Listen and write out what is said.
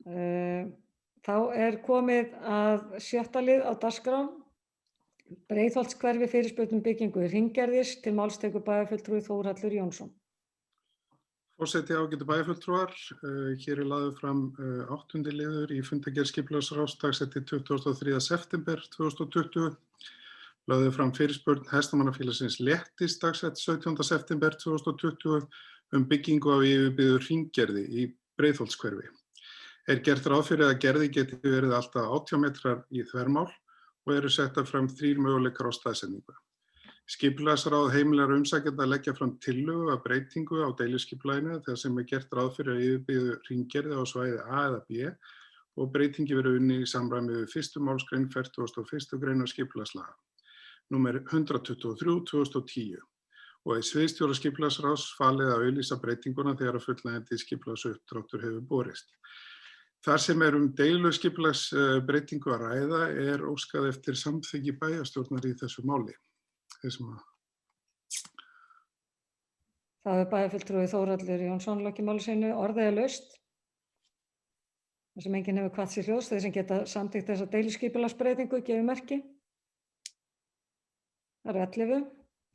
Þá komið að 6. lið á dagskrá. Breiðholtshverfi, fyrirspurn um byggingu hringgerðis. Til máls tekur bæjarfulltrúi Þórhallur Jónsson. Forseti, ágætu bæjarfulltrúar, hér lagður fram 8. liður í fundargerð skipulagsráðs dagsetti 23. september 2020. Lögðu fram fyrirspurn Hestamannafélagsins Léttis dagsett 17. september 2020 byggingu á yfirbyggðu hringgerði í Breiðholtshverfi. Gert ráð fyrir að gerði geti verið allt að 18 metrar í þvermál og eru settar fram 3 möguleikar á staðsetningu. Skipulagsráð heimilar umsækjanda að leggja fram tillögu að breytingu á deiliskipulaginu þar sem gert ráð fyrir að yfirbyggðu hringgerði á svæði A eða B og breytingi verið unnin í samræmi við 1. málsgrein 41. greinar skipulagslaga, númer 123/2010, og sviðsstjóra skipulagsráðs falið að auglýsa breytinguna þegar að fullnægjandi skipulagsuppdráttur hefur borist. Þar sem deiluskipulagsbreytingu að ræða óskað eftir samþykki bæjarstjórnar í þessu máli. Það bæjarfulltrúi Þórhallur Jónsson lokið máli sínu. Orðið laust. Þar sem enginn hefur kvatt sér hljóðs, þeir sem geta samþykkt þessa deiluskipulagsbreytingu gefið merki. Það 11.